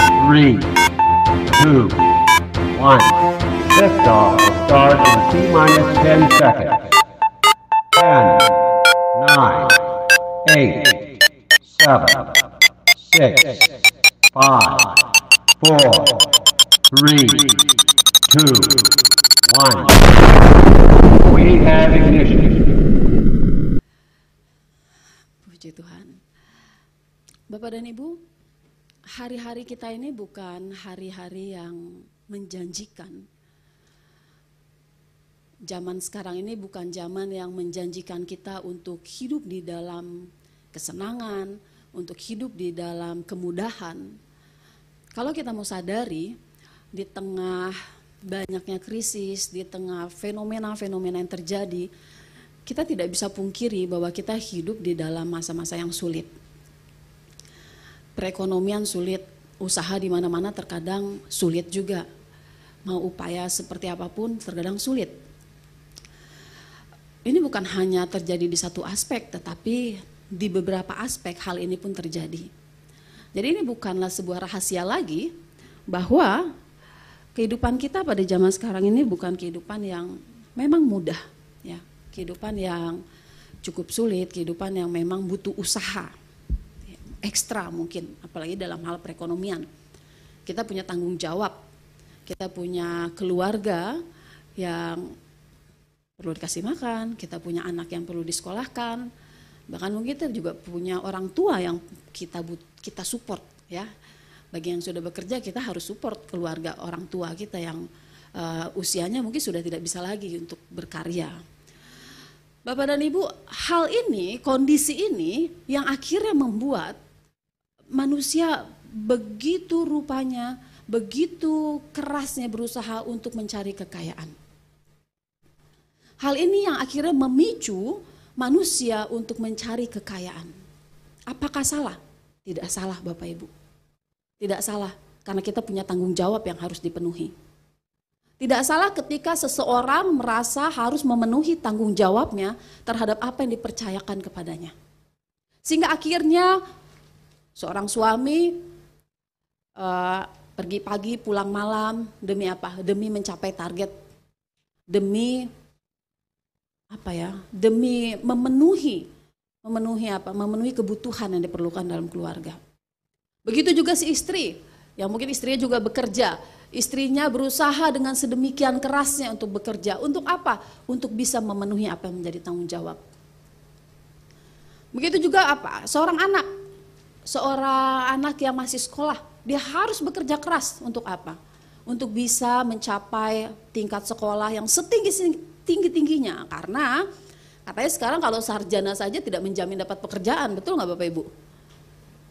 3, 2, 1. Liftoff will start in T-minus 10 seconds. 10, 9, 8, 7, 6, 5, 4, 3, 2, 1. We have ignition. Puji Tuhan. Bapak dan Ibu, hari-hari kita ini bukan hari-hari yang menjanjikan. Zaman sekarang ini bukan zaman yang menjanjikan kita untuk hidup di dalam kesenangan, untuk hidup di dalam kemudahan. Kalau kita mau sadari, di tengah banyaknya krisis, di tengah fenomena-fenomena yang terjadi, kita tidak bisa pungkiri bahwa kita hidup di dalam masa-masa yang sulit. Perekonomian sulit, usaha di mana-mana terkadang sulit juga. Mau upaya seperti apapun terkadang sulit. Ini bukan hanya terjadi di satu aspek, tetapi di beberapa aspek hal ini pun terjadi. Jadi ini bukanlah sebuah rahasia lagi bahwa kehidupan kita pada zaman sekarang ini bukan kehidupan yang memang mudah, ya. Kehidupan yang cukup sulit, kehidupan yang memang butuh usaha ekstra mungkin, apalagi dalam hal perekonomian. Kita punya tanggung jawab, kita punya keluarga yang perlu dikasih makan, kita punya anak yang perlu disekolahkan, bahkan mungkin kita juga punya orang tua yang kita support, ya. Bagi yang sudah bekerja, kita harus support keluarga orang tua kita yang usianya mungkin sudah tidak bisa lagi untuk berkarya. Bapak dan Ibu, hal ini, kondisi ini yang akhirnya membuat manusia begitu rupanya, begitu kerasnya berusaha untuk mencari kekayaan. Hal ini yang akhirnya memicu manusia untuk mencari kekayaan. Apakah salah? Tidak salah Bapak Ibu. Tidak salah, karena kita punya tanggung jawab yang harus dipenuhi. Tidak salah ketika seseorang merasa harus memenuhi tanggung jawabnya terhadap apa yang dipercayakan kepadanya. Sehingga akhirnya seorang suami pergi pagi pulang malam demi apa? Demi mencapai target, demi apa ya? Demi memenuhi apa? Memenuhi kebutuhan yang diperlukan dalam keluarga. Begitu juga si istri, yang mungkin istrinya juga bekerja. Istrinya berusaha dengan sedemikian kerasnya untuk bekerja. Untuk apa? Untuk bisa memenuhi apa yang menjadi tanggung jawab. Begitu juga apa? Seorang anak yang masih sekolah, dia harus bekerja keras untuk apa? Untuk bisa mencapai tingkat sekolah yang setinggi-tingginya. Karena katanya sekarang kalau sarjana saja tidak menjamin dapat pekerjaan, betul nggak Bapak Ibu?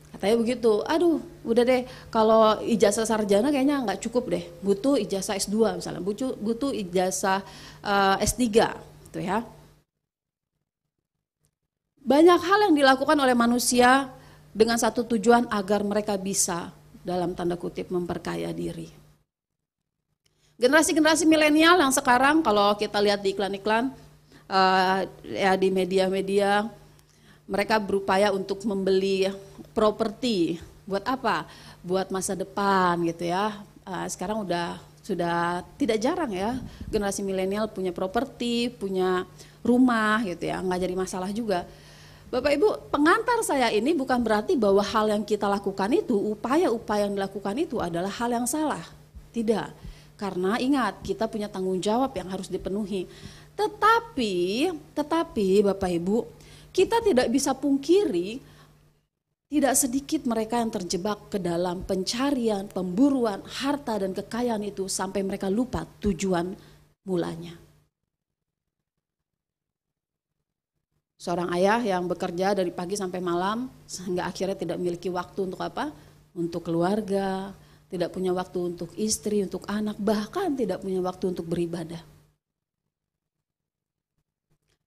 Katanya begitu, aduh udah deh kalau ijazah sarjana kayaknya nggak cukup deh, butuh ijazah S2 misalnya, butuh ijazah S3 gitu ya. Banyak hal yang dilakukan oleh manusia dengan satu tujuan agar mereka bisa dalam tanda kutip memperkaya diri. Generasi-generasi milenial yang sekarang kalau kita lihat di iklan-iklan, ya di media-media, mereka berupaya untuk membeli properti. Buat apa? Buat masa depan gitu ya. Sekarang sudah tidak jarang ya generasi milenial punya properti, punya rumah gitu ya, nggak jadi masalah juga. Bapak Ibu, pengantar saya ini bukan berarti bahwa hal yang kita lakukan itu, upaya-upaya yang dilakukan itu adalah hal yang salah. Tidak, karena ingat kita punya tanggung jawab yang harus dipenuhi. Tetapi Bapak Ibu, kita tidak bisa pungkiri tidak sedikit mereka yang terjebak ke dalam pencarian, pemburuan, harta dan kekayaan itu sampai mereka lupa tujuan mulanya. Seorang ayah yang bekerja dari pagi sampai malam sehingga akhirnya tidak memiliki waktu untuk apa? Untuk keluarga, tidak punya waktu untuk istri, untuk anak, bahkan tidak punya waktu untuk beribadah.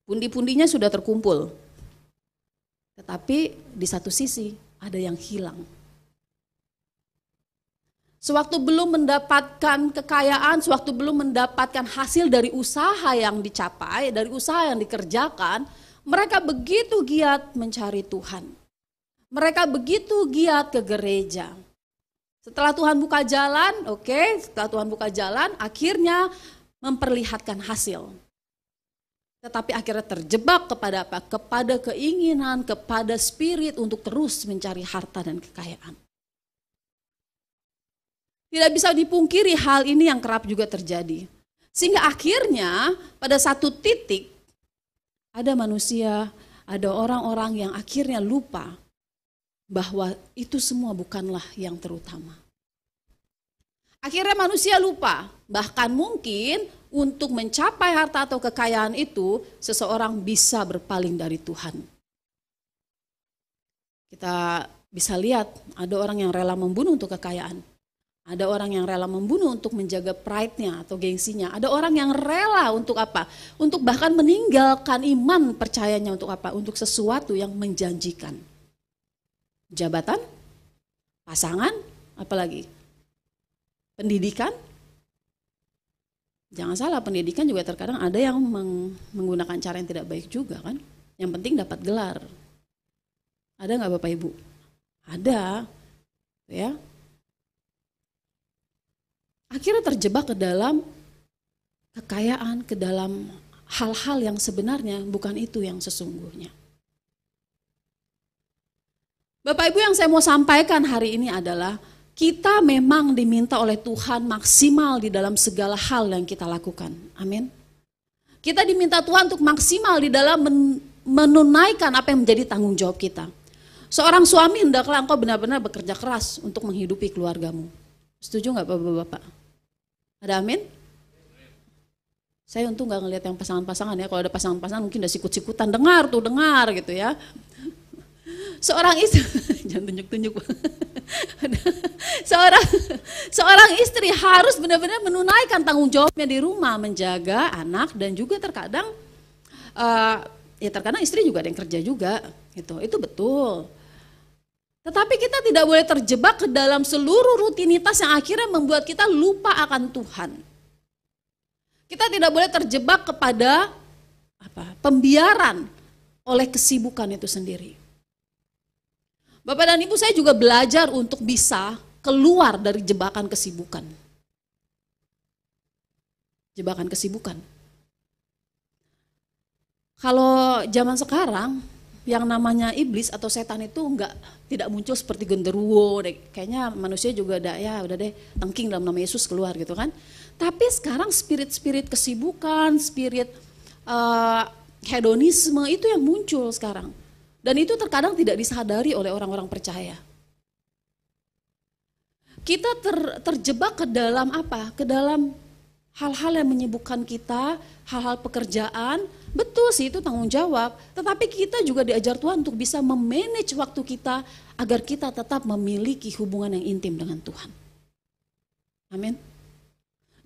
Pundi-pundinya sudah terkumpul. Tetapi di satu sisi ada yang hilang. Sewaktu belum mendapatkan kekayaan, sewaktu belum mendapatkan hasil dari usaha yang dicapai, dari usaha yang dikerjakan, mereka begitu giat mencari Tuhan. Mereka begitu giat ke gereja. Setelah Tuhan buka jalan, setelah Tuhan buka jalan, akhirnya memperlihatkan hasil. Tetapi akhirnya terjebak kepada apa? Kepada keinginan, kepada spirit untuk terus mencari harta dan kekayaan. Tidak bisa dipungkiri hal ini yang kerap juga terjadi. Sehingga akhirnya pada satu titik ada manusia, ada orang-orang yang akhirnya lupa bahwa itu semua bukanlah yang terutama. Akhirnya manusia lupa, bahkan mungkin untuk mencapai harta atau kekayaan itu, seseorang bisa berpaling dari Tuhan. Kita bisa lihat, ada orang yang rela membunuh untuk kekayaan. Ada orang yang rela membunuh untuk menjaga pride-nya atau gengsinya. Ada orang yang rela untuk apa? Untuk bahkan meninggalkan iman percayanya untuk apa? Untuk sesuatu yang menjanjikan. Jabatan, pasangan, apalagi? Pendidikan. Jangan salah, pendidikan juga terkadang ada yang menggunakan cara yang tidak baik juga kan. Yang penting dapat gelar. Ada nggak Bapak Ibu? Ada, ya. Akhirnya terjebak ke dalam kekayaan, ke dalam hal-hal yang sebenarnya bukan itu yang sesungguhnya. Bapak Ibu, yang saya mau sampaikan hari ini adalah kita memang diminta oleh Tuhan maksimal di dalam segala hal yang kita lakukan. Amin. Kita diminta Tuhan untuk maksimal di dalam menunaikan apa yang menjadi tanggung jawab kita. Seorang suami hendaklah engkau benar-benar bekerja keras untuk menghidupi keluargamu. Setuju nggak Bapak-Bapak? Ada amin? Saya untung nggak ngelihat yang pasangan-pasangan ya. Kalau ada pasangan-pasangan mungkin udah sikut-sikutan, dengar gitu ya. Seorang istri, jangan tunjuk-tunjuk. Seorang istri harus benar-benar menunaikan tanggung jawabnya di rumah, menjaga anak dan juga terkadang terkadang istri juga ada yang kerja juga, itu betul. Tetapi kita tidak boleh terjebak ke dalam seluruh rutinitas yang akhirnya membuat kita lupa akan Tuhan. Kita tidak boleh terjebak kepada pembiaran oleh kesibukan itu sendiri. Bapak dan Ibu, saya juga belajar untuk bisa keluar dari jebakan kesibukan. Jebakan kesibukan. Kalau zaman sekarang, yang namanya iblis atau setan itu tidak muncul seperti genderuwo, kayaknya manusia juga udah deh tengking dalam nama Yesus keluar gitu kan. Tapi sekarang spirit-spirit kesibukan, spirit hedonisme itu yang muncul sekarang. Dan itu terkadang tidak disadari oleh orang-orang percaya. Kita terjebak ke dalam apa? Ke dalam hal-hal yang menyibukkan kita, hal-hal pekerjaan. Betul sih itu tanggung jawab, tetapi kita juga diajar Tuhan untuk bisa memanage waktu kita agar kita tetap memiliki hubungan yang intim dengan Tuhan. Amin.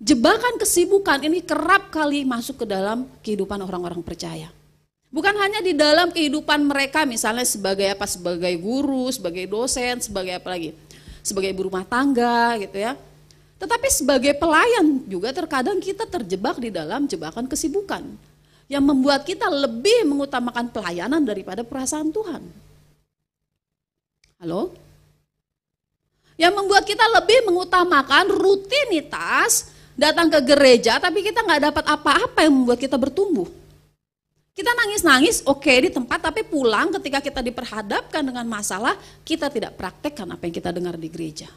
Jebakan kesibukan ini kerap kali masuk ke dalam kehidupan orang-orang percaya. Bukan hanya di dalam kehidupan mereka misalnya sebagai guru, sebagai dosen, sebagai sebagai ibu rumah tangga gitu ya. Tetapi sebagai pelayan juga terkadang kita terjebak di dalam jebakan kesibukan yang membuat kita lebih mengutamakan pelayanan daripada perasaan Tuhan. Halo? Yang membuat kita lebih mengutamakan rutinitas, datang ke gereja tapi kita nggak dapat apa-apa yang membuat kita bertumbuh. Kita nangis-nangis, oke di tempat, tapi pulang ketika kita diperhadapkan dengan masalah, kita tidak praktekkan apa yang kita dengar di gereja.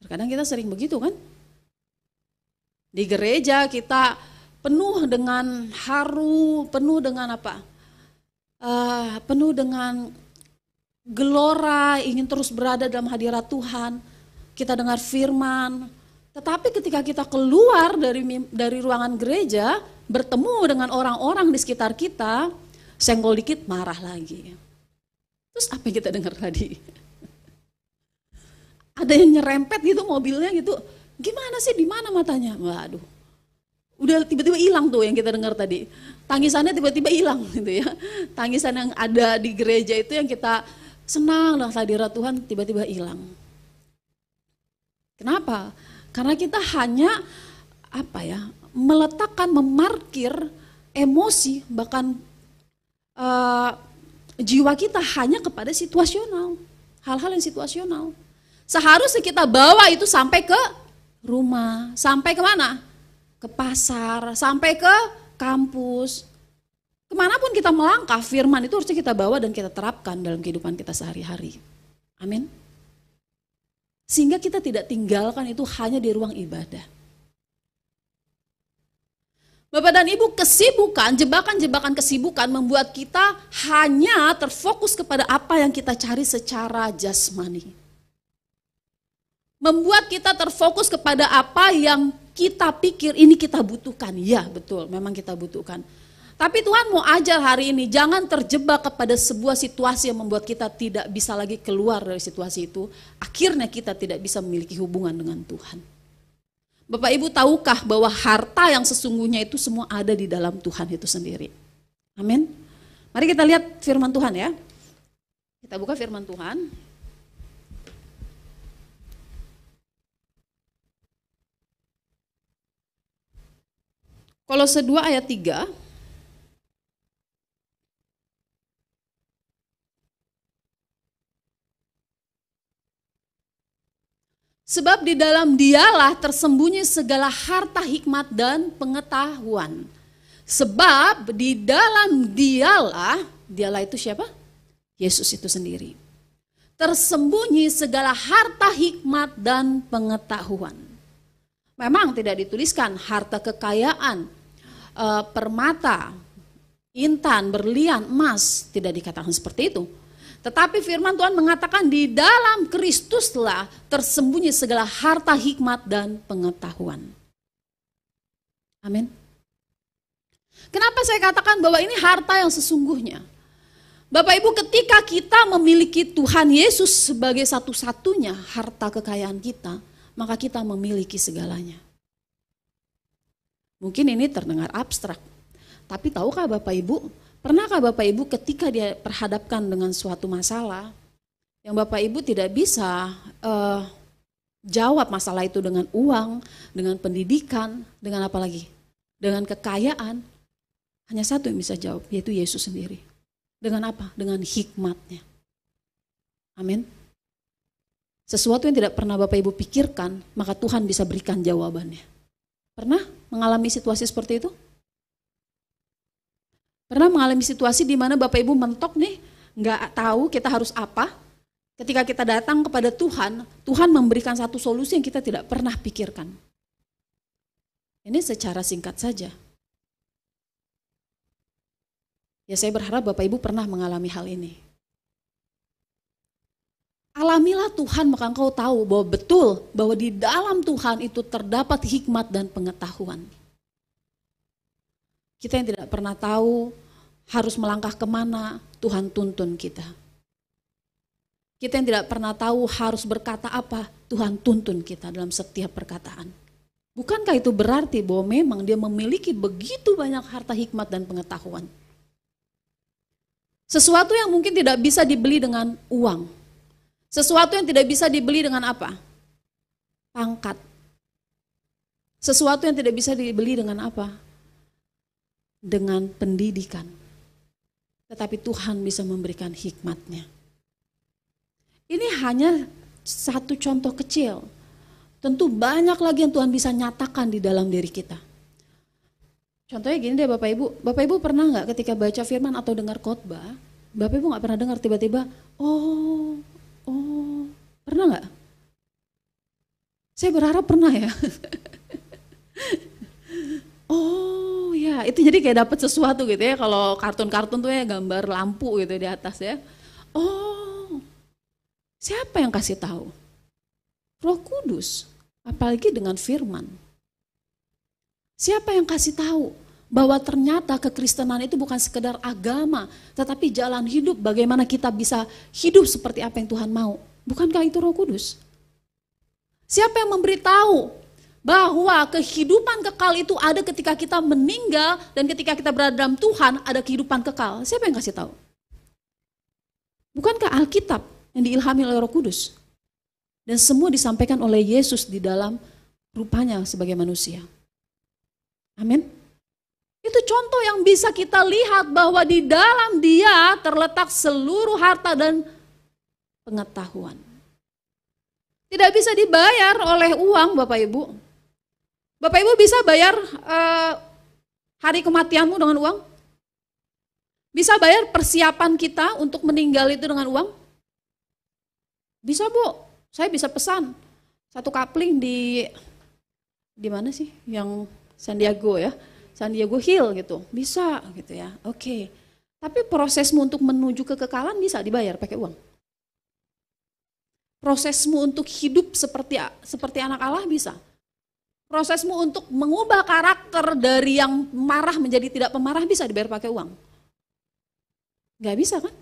Terkadang kita sering begitu kan? Di gereja kita penuh dengan haru, penuh dengan apa? Penuh dengan gelora, ingin terus berada dalam hadirat Tuhan. Kita dengar firman. Tetapi ketika kita keluar dari ruangan gereja, bertemu dengan orang-orang di sekitar kita, senggol dikit marah lagi. Terus apa yang kita dengar tadi? Ada yang nyerempet gitu mobilnya gitu. Gimana sih, di mana matanya? Waduh. Udah tiba-tiba hilang tuh yang kita dengar tadi. Tangisannya tiba-tiba hilang gitu ya. Tangisan yang ada di gereja itu yang kita senang dengan hadirat Tuhan tiba-tiba hilang. Kenapa? Karena kita hanya meletakkan, memarkir emosi, bahkan jiwa kita hanya kepada situasional, hal-hal yang situasional. Seharusnya kita bawa itu sampai ke rumah, sampai ke mana? Ke pasar, sampai ke kampus. Kemanapun kita melangkah, firman itu harusnya kita bawa dan kita terapkan dalam kehidupan kita sehari-hari. Amin. Sehingga kita tidak tinggalkan itu hanya di ruang ibadah. Bapak dan Ibu, kesibukan, jebakan-jebakan kesibukan membuat kita hanya terfokus kepada apa yang kita cari secara jasmani. Membuat kita terfokus kepada apa yang kita pikir ini kita butuhkan. Ya betul, memang kita butuhkan. Tapi Tuhan mau ajar hari ini, jangan terjebak kepada sebuah situasi yang membuat kita tidak bisa lagi keluar dari situasi itu. Akhirnya kita tidak bisa memiliki hubungan dengan Tuhan. Bapak Ibu tahukah bahwa harta yang sesungguhnya itu semua ada di dalam Tuhan itu sendiri. Amin. Mari kita lihat firman Tuhan ya. Kita buka firman Tuhan. Kolose 2 ayat 3. Sebab di dalam Dialah tersembunyi segala harta hikmat dan pengetahuan. Sebab di dalam Dialah itu siapa? Yesus itu sendiri. Tersembunyi segala harta hikmat dan pengetahuan. Memang tidak dituliskan harta kekayaan, permata, intan, berlian, emas, tidak dikatakan seperti itu. Tetapi firman Tuhan mengatakan di dalam Kristuslah tersembunyi segala harta hikmat dan pengetahuan. Amin. Kenapa saya katakan bahwa ini harta yang sesungguhnya? Bapak Ibu, ketika kita memiliki Tuhan Yesus sebagai satu-satunya harta kekayaan kita, maka kita memiliki segalanya. Mungkin ini terdengar abstrak, tapi tahukah Bapak Ibu? Pernahkah Bapak Ibu ketika dia perhadapkan dengan suatu masalah yang Bapak Ibu tidak bisa jawab masalah itu dengan uang, dengan pendidikan, dengan apa lagi? Dengan kekayaan. Hanya satu yang bisa jawab, yaitu Yesus sendiri. Dengan apa? Dengan hikmatnya. Amin. Sesuatu yang tidak pernah Bapak Ibu pikirkan, maka Tuhan bisa berikan jawabannya. Pernah mengalami situasi seperti itu? Pernah mengalami situasi di mana Bapak Ibu mentok nih, nggak tahu kita harus apa. Ketika kita datang kepada Tuhan, Tuhan memberikan satu solusi yang kita tidak pernah pikirkan. Ini secara singkat saja. Ya saya berharap Bapak Ibu pernah mengalami hal ini. Alamilah Tuhan maka engkau tahu bahwa betul bahwa di dalam Tuhan itu terdapat hikmat dan pengetahuan. Kita yang tidak pernah tahu harus melangkah kemana, Tuhan tuntun kita. Kita yang tidak pernah tahu harus berkata apa, Tuhan tuntun kita dalam setiap perkataan. Bukankah itu berarti bahwa memang dia memiliki begitu banyak harta hikmat dan pengetahuan? Sesuatu yang mungkin tidak bisa dibeli dengan uang. Sesuatu yang tidak bisa dibeli dengan apa? Pangkat. Sesuatu yang tidak bisa dibeli dengan apa? Dengan pendidikan. Tetapi Tuhan bisa memberikan hikmatnya. Ini hanya satu contoh kecil. Tentu banyak lagi yang Tuhan bisa nyatakan di dalam diri kita. Contohnya gini deh Bapak Ibu. Bapak Ibu pernah nggak ketika baca firman atau dengar khotbah, Bapak Ibu nggak pernah dengar tiba-tiba, pernah nggak? Saya berharap pernah ya. Oh ya, itu jadi kayak dapat sesuatu gitu ya. Kalau kartun-kartun tuh ya gambar lampu gitu di atas ya. Oh, siapa yang kasih tahu? Roh Kudus, apalagi dengan firman. Siapa yang kasih tahu bahwa ternyata kekristenan itu bukan sekedar agama, tetapi jalan hidup bagaimana kita bisa hidup seperti apa yang Tuhan mau. Bukankah itu Roh Kudus? Siapa yang memberitahu bahwa kehidupan kekal itu ada ketika kita meninggal dan ketika kita berada dalam Tuhan ada kehidupan kekal? Siapa yang kasih tahu? Bukankah Alkitab yang diilhami oleh Roh Kudus? Dan semua disampaikan oleh Yesus di dalam rupanya sebagai manusia. Amin. Itu contoh yang bisa kita lihat bahwa di dalam Dia terletak seluruh harta dan pengetahuan. Tidak bisa dibayar oleh uang, Bapak Ibu. Bapak Ibu bisa bayar hari kematianmu dengan uang? Bisa bayar persiapan kita untuk meninggal itu dengan uang? Bisa, Bu. Saya bisa pesan satu kapling di mana sih? Yang San Diego ya. San Diego Hill gitu. Bisa gitu ya. Oke. Tapi prosesmu untuk menuju kekekalan bisa dibayar pakai uang. Prosesmu untuk hidup seperti anak Allah bisa. Prosesmu untuk mengubah karakter dari yang marah menjadi tidak pemarah bisa dibayar pakai uang. Gak bisa kan?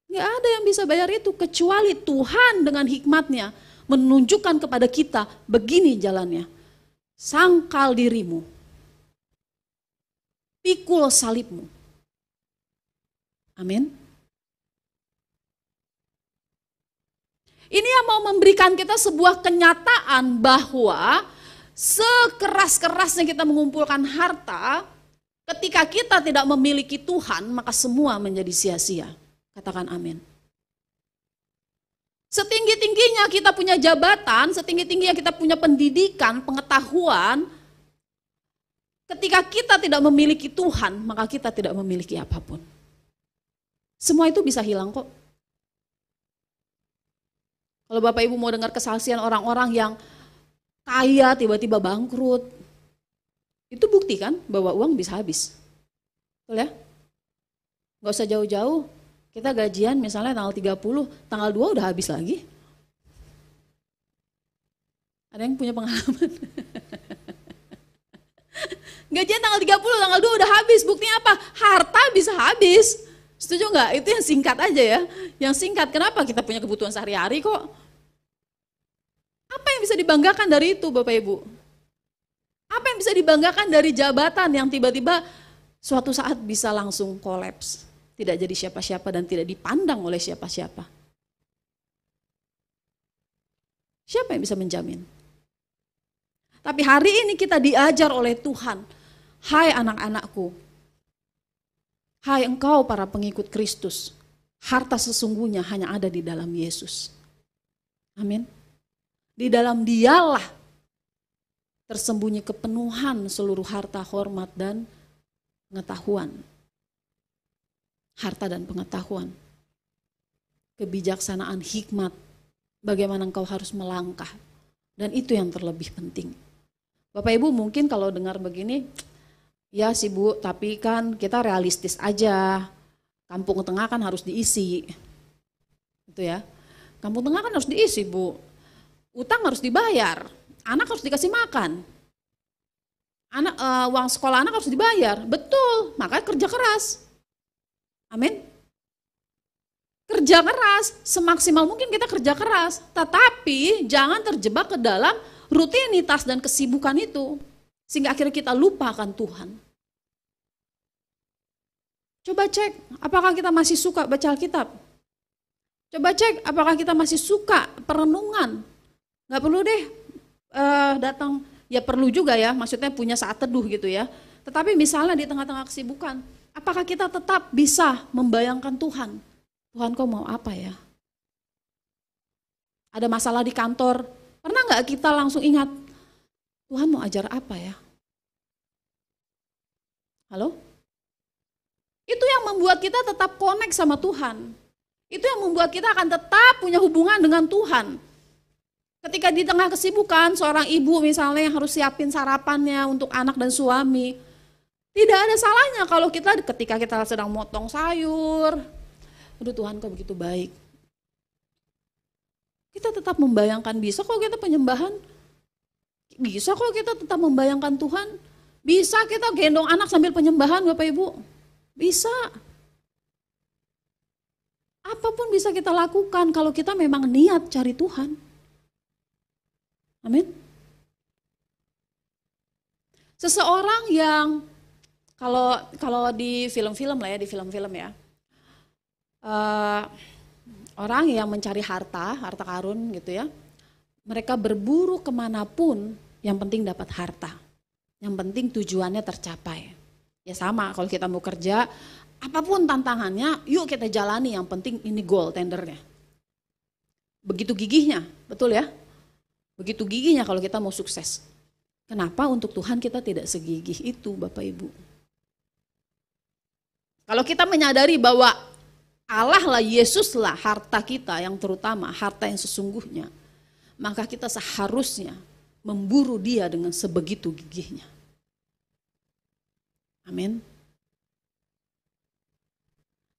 Gak ada yang bisa bayar itu kecuali Tuhan dengan hikmatnya menunjukkan kepada kita begini jalannya. Sangkal dirimu. Pikul salibmu. Amin. Ini yang mau memberikan kita sebuah kenyataan bahwa sekeras-kerasnya kita mengumpulkan harta, ketika kita tidak memiliki Tuhan, maka semua menjadi sia-sia. Katakan amin. Setinggi-tingginya kita punya jabatan, setinggi-tingginya kita punya pendidikan, pengetahuan, ketika kita tidak memiliki Tuhan, maka kita tidak memiliki apapun. Semua itu bisa hilang kok. Kalau Bapak Ibu mau dengar kesaksian orang-orang yang kaya tiba-tiba bangkrut, itu bukti kan bahwa uang bisa habis. Betul ya? Gak usah jauh-jauh, kita gajian misalnya tanggal 30, tanggal 2 udah habis lagi. Ada yang punya pengalaman? Gajian tanggal 30, tanggal 2 udah habis. Buktinya apa? Harta bisa habis. Setuju nggak? Itu yang singkat aja ya. Yang singkat, kenapa? Kita punya kebutuhan sehari-hari kok. Apa yang bisa dibanggakan dari itu Bapak Ibu? Apa yang bisa dibanggakan dari jabatan yang tiba-tiba suatu saat bisa langsung kolaps. Tidak jadi siapa-siapa dan tidak dipandang oleh siapa-siapa. Siapa yang bisa menjamin? Tapi hari ini kita diajar oleh Tuhan. Hai anak-anakku, hai engkau para pengikut Kristus, harta sesungguhnya hanya ada di dalam Yesus. Amin. Di dalam Dialah tersembunyi kepenuhan seluruh harta, hormat, dan pengetahuan. Harta dan pengetahuan. Kebijaksanaan, hikmat, bagaimana engkau harus melangkah. Dan itu yang terlebih penting. Bapak Ibu mungkin kalau dengar begini, ya sih Bu, tapi kan kita realistis aja. Kampung Tengah kan harus diisi. Gitu ya. Kampung Tengah kan harus diisi Bu. Utang harus dibayar. Anak harus dikasih makan. Uang sekolah anak harus dibayar. Betul, makanya kerja keras. Amin. Kerja keras, semaksimal mungkin kita kerja keras. Tetapi jangan terjebak ke dalam rutinitas dan kesibukan itu. Sehingga akhirnya kita lupa akan Tuhan. Coba cek, apakah kita masih suka baca Alkitab? Coba cek, apakah kita masih suka perenungan? Gak perlu deh datang, ya perlu juga ya, maksudnya punya saat teduh gitu ya. Tetapi misalnya di tengah-tengah kesibukan, apakah kita tetap bisa membayangkan Tuhan? Tuhan kau mau apa ya? Ada masalah di kantor, pernah gak kita langsung ingat, Tuhan mau ajar apa ya? Halo? Itu yang membuat kita tetap connect sama Tuhan. Itu yang membuat kita akan tetap punya hubungan dengan Tuhan. Ketika di tengah kesibukan, seorang ibu misalnya yang harus siapin sarapannya untuk anak dan suami, tidak ada salahnya kalau ketika kita sedang motong sayur, aduh Tuhan kau begitu baik. Kita tetap membayangkan, bisa kok kita penyembahan, bisa kok kita tetap membayangkan Tuhan, bisa kita gendong anak sambil penyembahan Bapak Ibu, bisa. Apapun bisa kita lakukan kalau kita memang niat cari Tuhan. Amin. Seseorang yang kalau di film-film lah ya, di film-film ya, orang yang mencari harta karun gitu ya, mereka berburu kemanapun, yang penting dapat harta, yang penting tujuannya tercapai. Ya sama, kalau kita mau kerja, Apapun tantangannya, yuk kita jalani, yang penting ini goal tendernya. Begitu gigihnya, betul ya? Begitu gigihnya kalau kita mau sukses. Kenapa untuk Tuhan kita tidak segigih itu, Bapak Ibu? Kalau kita menyadari bahwa Allah lah, Yesus lah harta kita yang terutama, harta yang sesungguhnya, maka kita seharusnya memburu dia dengan sebegitu gigihnya. Amin.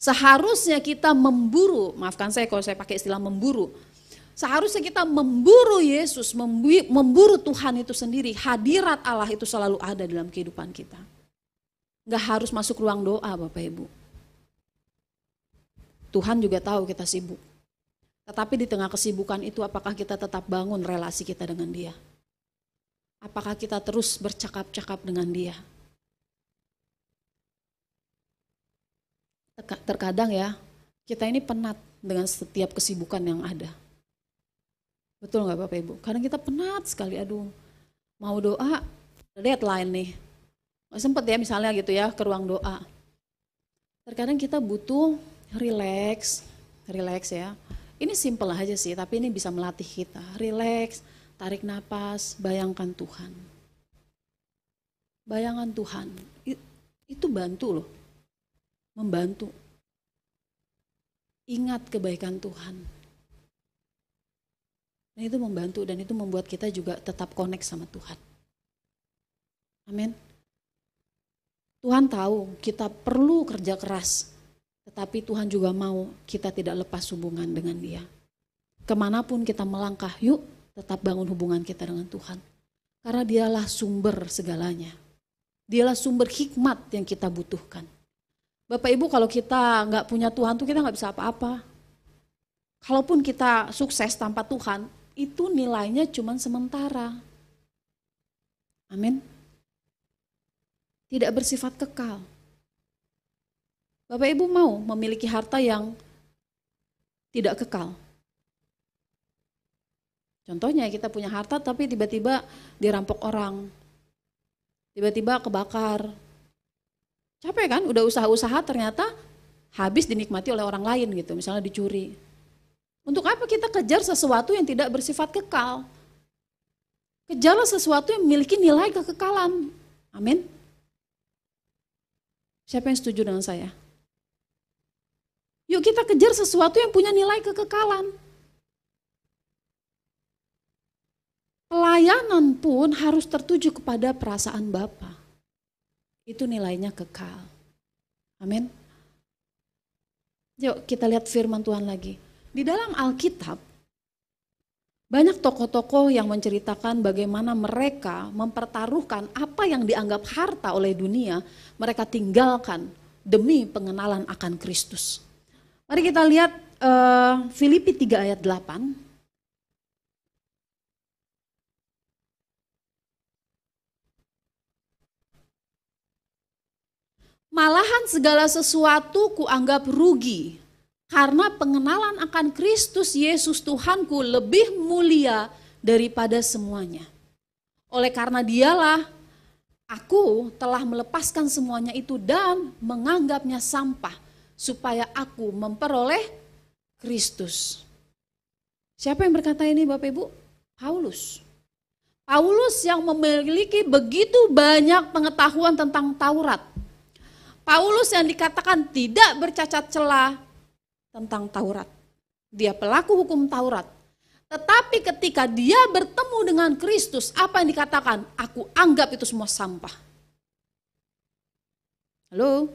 Seharusnya kita memburu, maafkan saya kalau saya pakai istilah memburu. Seharusnya kita memburu Yesus, memburu Tuhan itu sendiri. Hadirat Allah itu selalu ada dalam kehidupan kita. Nggak harus masuk ruang doa, Bapak Ibu. Tuhan juga tahu kita sibuk. Tetapi di tengah kesibukan itu, apakah kita tetap bangun relasi kita dengan Dia? Apakah kita terus bercakap-cakap dengan Dia? Terkadang ya, kita ini penat dengan setiap kesibukan yang ada. Betul nggak Bapak Ibu? Kadang kita penat sekali, aduh mau doa, deadline nih. Nggak sempet ya misalnya gitu ya, ke ruang doa. Terkadang kita butuh relax ya. Ini simple aja sih, tapi ini bisa melatih kita. Relax, tarik napas, bayangkan Tuhan. Bayangan Tuhan, itu bantu loh. Membantu. Ingat kebaikan Tuhan. Dan itu membantu dan itu membuat kita juga tetap connect sama Tuhan. Amin. Tuhan tahu kita perlu kerja keras, tetapi Tuhan juga mau kita tidak lepas hubungan dengan Dia. Kemanapun kita melangkah, yuk tetap bangun hubungan kita dengan Tuhan. Karena Dialah sumber segalanya. Dialah sumber hikmat yang kita butuhkan. Bapak Ibu, kalau kita nggak punya Tuhan tuh kita nggak bisa apa-apa. Kalaupun kita sukses tanpa Tuhan, itu nilainya cuma sementara. Amin. Tidak bersifat kekal. Bapak Ibu mau memiliki harta yang tidak kekal? Contohnya kita punya harta tapi tiba-tiba dirampok orang. Tiba-tiba kebakar. Capek kan, udah usaha-usaha ternyata habis dinikmati oleh orang lain gitu, misalnya dicuri. Untuk apa kita kejar sesuatu yang tidak bersifat kekal? Kejarlah sesuatu yang memiliki nilai kekekalan. Amin. Siapa yang setuju dengan saya? Yuk kita kejar sesuatu yang punya nilai kekekalan. Pelayanan pun harus tertuju kepada perasaan Bapa. Itu nilainya kekal. Amin. Yuk kita lihat firman Tuhan lagi. Di dalam Alkitab, banyak tokoh-tokoh yang menceritakan bagaimana mereka mempertaruhkan apa yang dianggap harta oleh dunia, mereka tinggalkan demi pengenalan akan Kristus. Mari kita lihat Filipi 3 ayat 8. Malahan segala sesuatu kuanggap rugi, karena pengenalan akan Kristus Yesus Tuhanku lebih mulia daripada semuanya. Oleh karena Dialah, aku telah melepaskan semuanya itu dan menganggapnya sampah, supaya aku memperoleh Kristus. Siapa yang berkata ini Bapak Ibu? Paulus. Paulus yang memiliki begitu banyak pengetahuan tentang Taurat. Paulus yang dikatakan tidak bercacat celah tentang Taurat. Dia pelaku hukum Taurat. Tetapi ketika dia bertemu dengan Kristus, apa yang dikatakan? Aku anggap itu semua sampah. Halo?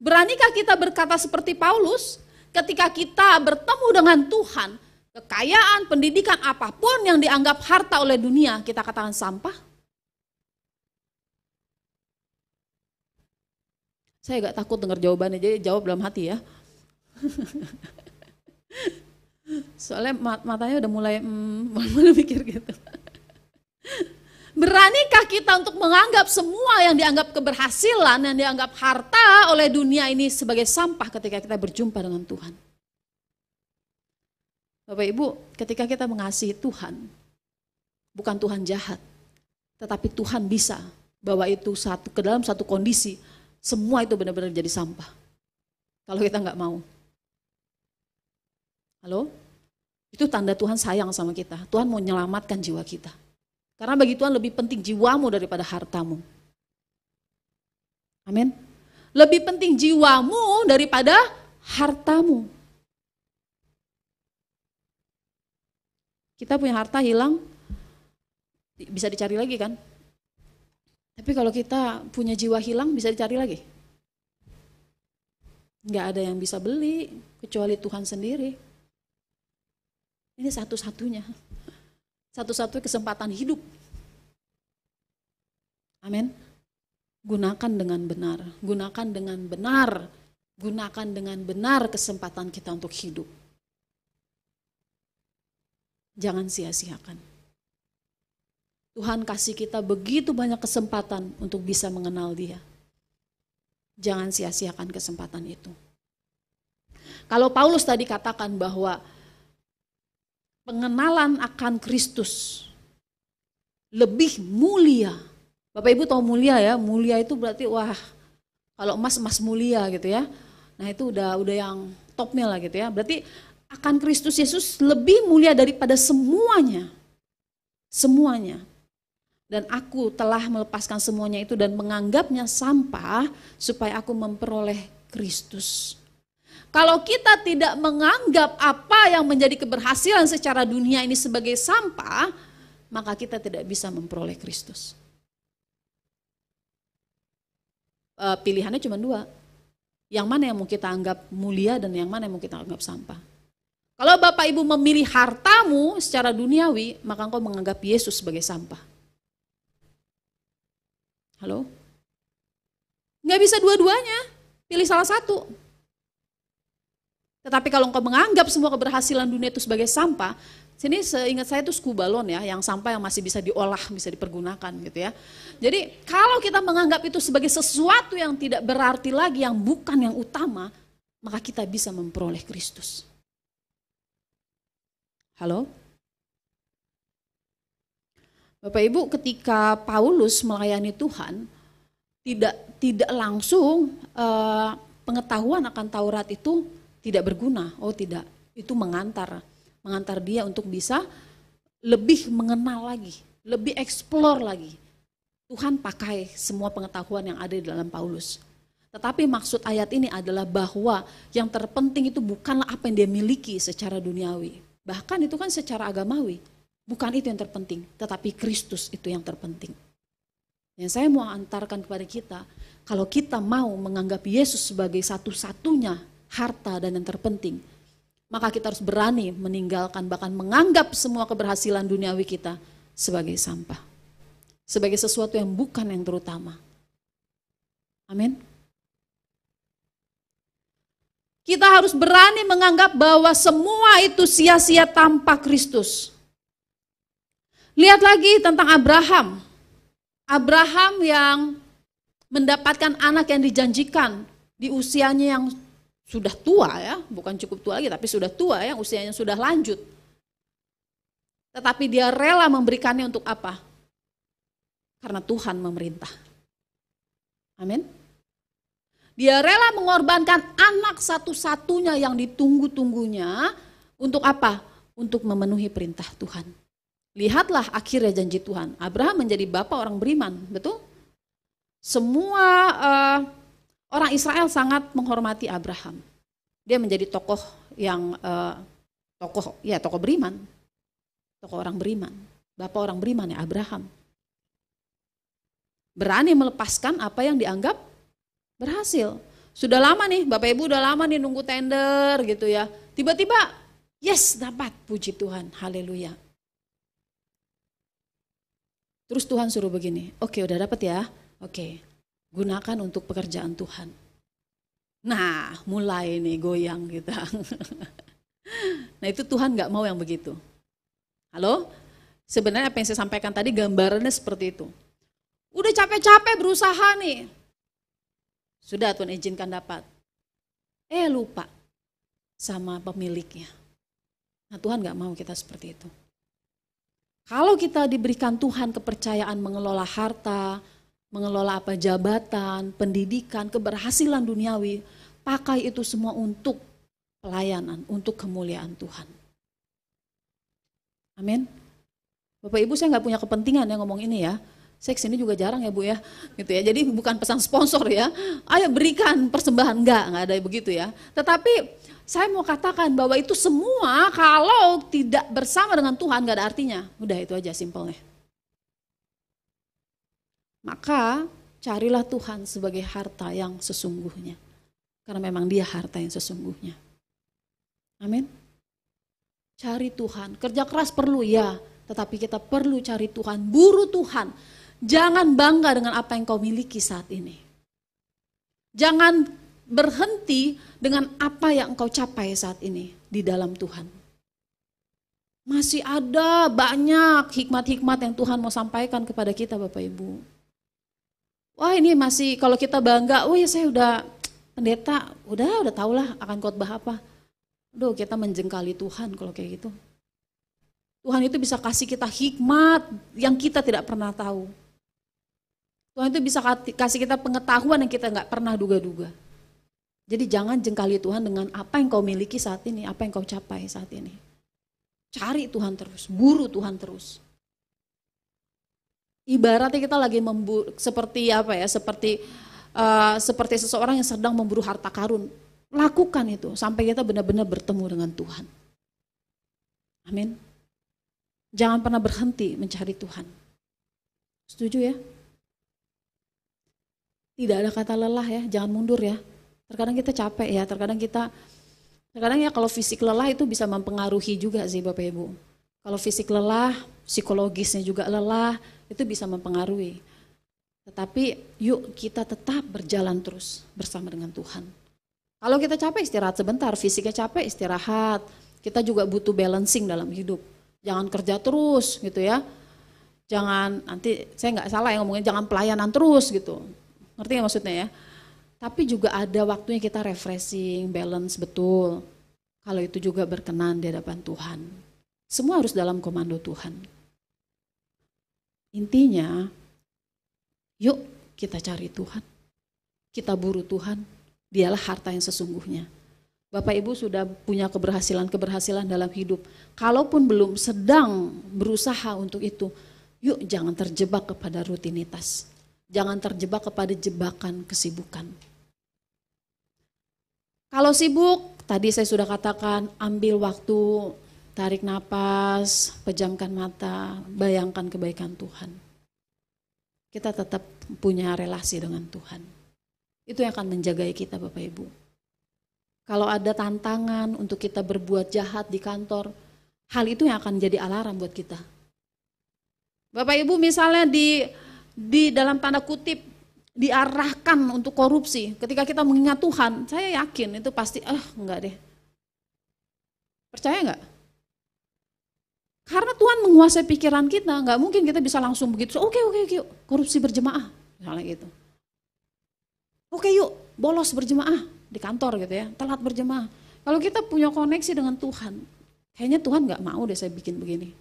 Beranikah kita berkata seperti Paulus? Ketika kita bertemu dengan Tuhan, kekayaan, pendidikan, apapun yang dianggap harta oleh dunia, kita katakan sampah? Saya gak takut dengar jawabannya, jadi jawab dalam hati ya. Soalnya matanya udah mulai mikir gitu. Beranikah kita untuk menganggap semua yang dianggap keberhasilan, yang dianggap harta oleh dunia ini sebagai sampah ketika kita berjumpa dengan Tuhan? Bapak Ibu, ketika kita mengasihi Tuhan, bukan Tuhan jahat, tetapi Tuhan bisa bawa itu ke dalam satu kondisi Semua itu benar-benar jadi sampah. Kalau kita nggak mau. Halo? Itu tanda Tuhan sayang sama kita. Tuhan mau menyelamatkan jiwa kita. Karena bagi Tuhan lebih penting jiwamu daripada hartamu. Amin. Lebih penting jiwamu daripada hartamu. Kita punya harta hilang, bisa dicari lagi kan? Tapi kalau kita punya jiwa hilang, bisa dicari lagi? Nggak ada yang bisa beli, kecuali Tuhan sendiri. Ini satu-satunya. Satu-satunya kesempatan hidup. Amin. Gunakan dengan benar. Gunakan dengan benar. Gunakan dengan benar kesempatan kita untuk hidup. Jangan sia-siakan. Tuhan kasih kita begitu banyak kesempatan untuk bisa mengenal Dia. Jangan sia-siakan kesempatan itu. Kalau Paulus tadi katakan bahwa pengenalan akan Kristus lebih mulia. Bapak Ibu tahu mulia ya, mulia itu berarti wah, kalau emas mulia gitu ya. Nah itu udah yang topnya lah gitu ya. Berarti akan Kristus Yesus lebih mulia daripada semuanya. Semuanya. Dan aku telah melepaskan semuanya itu dan menganggapnya sampah supaya aku memperoleh Kristus. Kalau kita tidak menganggap apa yang menjadi keberhasilan secara dunia ini sebagai sampah, maka kita tidak bisa memperoleh Kristus. Pilihannya cuma dua. Yang mana yang mau kita anggap mulia dan yang mana yang mau kita anggap sampah. Kalau Bapak Ibu memilih hartamu secara duniawi, maka engkau menganggap Yesus sebagai sampah. Halo? Nggak bisa dua-duanya, pilih salah satu. Tetapi kalau engkau menganggap semua keberhasilan dunia itu sebagai sampah, sini seingat saya itu skubalon ya, yang sampah yang masih bisa diolah, bisa dipergunakan gitu ya. Jadi kalau kita menganggap itu sebagai sesuatu yang tidak berarti lagi, yang bukan yang utama, maka kita bisa memperoleh Kristus. Halo? Bapak Ibu, ketika Paulus melayani Tuhan, tidak langsung pengetahuan akan Taurat itu tidak berguna. Oh tidak, itu mengantar dia untuk bisa lebih mengenal lagi, lebih eksplor lagi. Tuhan pakai semua pengetahuan yang ada di dalam Paulus. Tetapi maksud ayat ini adalah bahwa yang terpenting itu bukanlah apa yang dia miliki secara duniawi. Bahkan itu kan secara agamawi. Bukan itu yang terpenting, tetapi Kristus itu yang terpenting. Yang saya mau antarkan kepada kita, kalau kita mau menganggap Yesus sebagai satu-satunya harta dan yang terpenting, maka kita harus berani meninggalkan, bahkan menganggap semua keberhasilan duniawi kita sebagai sampah. Sebagai sesuatu yang bukan yang terutama. Amin. Kita harus berani menganggap bahwa semua itu sia-sia tanpa Kristus. Lihat lagi tentang Abraham. Abraham yang mendapatkan anak yang dijanjikan di usianya yang sudah tua ya, bukan cukup tua lagi tapi sudah tua ya, usianya sudah lanjut. Tetapi dia rela memberikannya untuk apa? Karena Tuhan memerintah. Amin. Dia rela mengorbankan anak satu-satunya yang ditunggu-tunggunya untuk apa? Untuk memenuhi perintah Tuhan. Lihatlah akhirnya janji Tuhan. Abraham menjadi bapak orang beriman, betul? Semua orang Israel sangat menghormati Abraham. Dia menjadi tokoh yang tokoh beriman, tokoh orang beriman, bapak orang beriman ya Abraham. Berani melepaskan apa yang dianggap berhasil. Sudah lama nih, Bapak Ibu udah lama nih nunggu tender gitu ya. Tiba-tiba, yes dapat, puji Tuhan, haleluya. Terus Tuhan suruh begini, oke udah dapat ya, oke gunakan untuk pekerjaan Tuhan. Nah mulai nih goyang kita. Nah itu Tuhan gak mau yang begitu. Halo? Sebenarnya apa yang saya sampaikan tadi gambarannya seperti itu. Udah capek-capek berusaha nih. Sudah Tuhan izinkan dapat. Lupa sama pemiliknya. Nah Tuhan gak mau kita seperti itu. Kalau kita diberikan Tuhan kepercayaan mengelola harta, mengelola apa jabatan, pendidikan, keberhasilan duniawi, pakai itu semua untuk pelayanan, untuk kemuliaan Tuhan. Amin. Bapak Ibu, saya nggak punya kepentingan ya ngomong ini ya. Saya kesini juga jarang ya Bu ya, gitu ya. Jadi bukan pesan sponsor ya. Ayo berikan persembahan, nggak ada begitu ya. Tetapi saya mau katakan bahwa itu semua kalau tidak bersama dengan Tuhan nggak ada artinya. Udah itu aja simpelnya. Maka carilah Tuhan sebagai harta yang sesungguhnya. Karena memang dia harta yang sesungguhnya. Amin. Cari Tuhan, kerja keras perlu ya, tetapi kita perlu cari Tuhan, buru Tuhan. Jangan bangga dengan apa yang kau miliki saat ini. Jangan berhenti dengan apa yang engkau capai saat ini di dalam Tuhan. Masih ada banyak hikmat-hikmat yang Tuhan mau sampaikan kepada kita Bapak Ibu. Wah ini masih kalau kita bangga, oh ya saya udah pendeta, udah tahulah akan khotbah apa. Aduh kita menjengkali Tuhan kalau kayak gitu. Tuhan itu bisa kasih kita hikmat yang kita tidak pernah tahu. Tuhan itu bisa kasih kita pengetahuan yang kita nggak pernah duga-duga. Jadi jangan jengkali Tuhan dengan apa yang kau miliki saat ini, apa yang kau capai saat ini. Cari Tuhan terus, buru Tuhan terus. Ibaratnya kita lagi seperti apa ya, seperti seseorang yang sedang memburu harta karun. Lakukan itu sampai kita benar-benar bertemu dengan Tuhan. Amin. Jangan pernah berhenti mencari Tuhan. Setuju ya? Tidak ada kata lelah ya, jangan mundur ya. Terkadang kita capek ya, terkadang ya kalau fisik lelah itu bisa mempengaruhi juga sih Bapak Ibu. Kalau fisik lelah, psikologisnya juga lelah, itu bisa mempengaruhi. Tetapi yuk kita tetap berjalan terus bersama dengan Tuhan. Kalau kita capek istirahat sebentar, fisiknya capek istirahat. Kita juga butuh balancing dalam hidup. Jangan kerja terus gitu ya. Jangan, nanti saya nggak salah ya ngomongin jangan pelayanan terus gitu. Ngerti nggak maksudnya ya? Tapi juga ada waktunya kita refreshing, balance betul. Kalau itu juga berkenan di hadapan Tuhan. Semua harus dalam komando Tuhan. Intinya, yuk kita cari Tuhan. Kita buru Tuhan, dialah harta yang sesungguhnya. Bapak Ibu sudah punya keberhasilan dalam hidup. Kalaupun belum sedang berusaha untuk itu, yuk jangan terjebak kepada rutinitas. Jangan terjebak kepada jebakan kesibukan. Kalau sibuk, tadi saya sudah katakan, ambil waktu, tarik napas, pejamkan mata, bayangkan kebaikan Tuhan. Kita tetap punya relasi dengan Tuhan. Itu yang akan menjagai kita Bapak Ibu. Kalau ada tantangan untuk kita berbuat jahat di kantor, hal itu yang akan jadi alarm buat kita. Bapak Ibu misalnya di dalam tanda kutip diarahkan untuk korupsi, ketika kita mengingat Tuhan, saya yakin itu pasti enggak deh. Percaya enggak? Karena Tuhan menguasai pikiran kita, enggak mungkin kita bisa langsung begitu, oke, korupsi berjemaah, misalnya gitu. Oke yuk, bolos berjemaah di kantor gitu ya, telat berjemaah. Kalau kita punya koneksi dengan Tuhan, kayaknya Tuhan enggak mau deh saya bikin begini.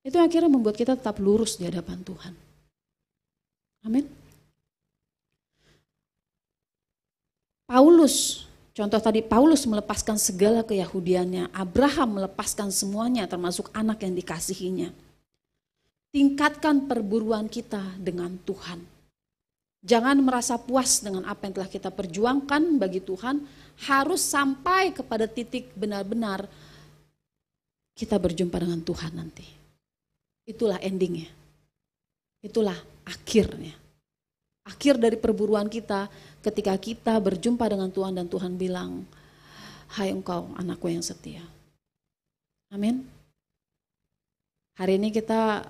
Itu akhirnya membuat kita tetap lurus di hadapan Tuhan. Amin. Paulus, contoh tadi Paulus melepaskan segala keyahudiannya, Abraham melepaskan semuanya termasuk anak yang dikasihinya. Tingkatkan perburuan kita dengan Tuhan. Jangan merasa puas dengan apa yang telah kita perjuangkan bagi Tuhan, harus sampai kepada titik benar-benar kita berjumpa dengan Tuhan nanti. Itulah endingnya. Itulah akhirnya. Akhir dari perburuan kita ketika kita berjumpa dengan Tuhan dan Tuhan bilang, hai engkau anakku yang setia. Amin. Hari ini kita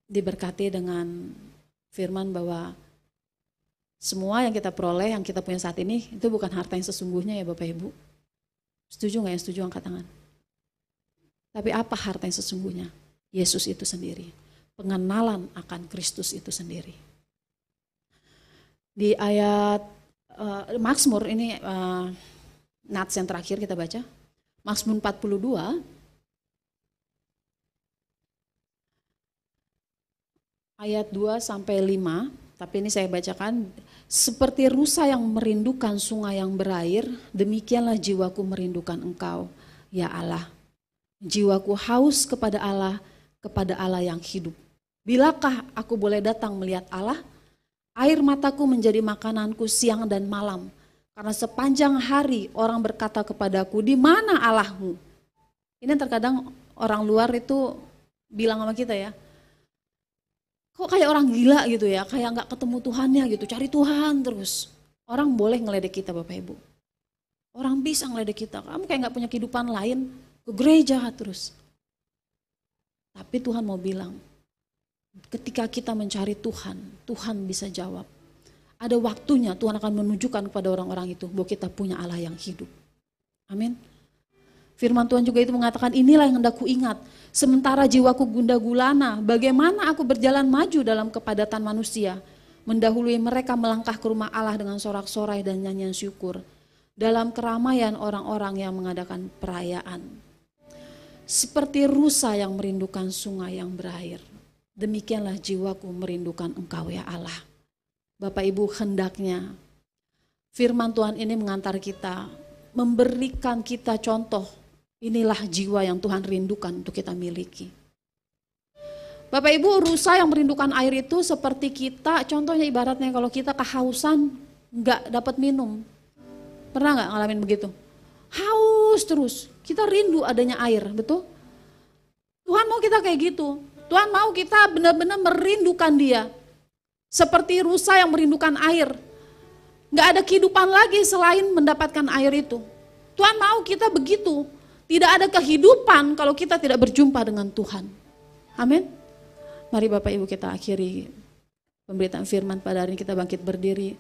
diberkati dengan firman bahwa semua yang kita peroleh, yang kita punya saat ini, itu bukan harta yang sesungguhnya ya Bapak Ibu. Setuju gak yang setuju angkat tangan? Tapi apa harta yang sesungguhnya? Yesus itu sendiri. Pengenalan akan Kristus itu sendiri. Di ayat Mazmur ini, nats yang terakhir kita baca. Mazmur 42. ayat 2 sampai 5, tapi ini saya bacakan. Seperti rusa yang merindukan sungai yang berair, demikianlah jiwaku merindukan Engkau, ya Allah. Jiwaku haus kepada Allah yang hidup. Bilakah aku boleh datang melihat Allah? Air mataku menjadi makananku siang dan malam. Karena sepanjang hari orang berkata kepadaku, di mana Allahmu? Ini terkadang orang luar itu bilang sama kita ya, kok kayak orang gila gitu ya, kayak nggak ketemu Tuhannya gitu, cari Tuhan terus. Orang boleh ngeledek kita Bapak Ibu. Orang bisa ngeledek kita, kamu kayak nggak punya kehidupan lain, ke gereja terus. Tapi Tuhan mau bilang, ketika kita mencari Tuhan, Tuhan bisa jawab. Ada waktunya Tuhan akan menunjukkan kepada orang-orang itu bahwa kita punya Allah yang hidup. Amin. Firman Tuhan juga itu mengatakan, inilah yang hendak ku ingat. Sementara jiwaku gundah gulana, bagaimana aku berjalan maju dalam kepadatan manusia. Mendahului mereka melangkah ke rumah Allah dengan sorak-sorai dan nyanyian syukur. Dalam keramaian orang-orang yang mengadakan perayaan. Seperti rusa yang merindukan sungai yang berair. Demikianlah jiwaku merindukan Engkau ya Allah. Bapak Ibu, hendaknya firman Tuhan ini mengantar kita, memberikan kita contoh. Inilah jiwa yang Tuhan rindukan untuk kita miliki. Bapak Ibu, rusa yang merindukan air itu seperti kita, contohnya ibaratnya kalau kita kehausan nggak dapat minum. Pernah nggak ngalamin begitu? Haus terus, kita rindu adanya air, betul? Tuhan mau kita kayak gitu. Tuhan mau kita benar-benar merindukan Dia. Seperti rusa yang merindukan air. Nggak ada kehidupan lagi selain mendapatkan air itu. Tuhan mau kita begitu. Tidak ada kehidupan kalau kita tidak berjumpa dengan Tuhan. Amin. Mari Bapak Ibu kita akhiri pemberitaan firman pada hari ini, kita bangkit berdiri.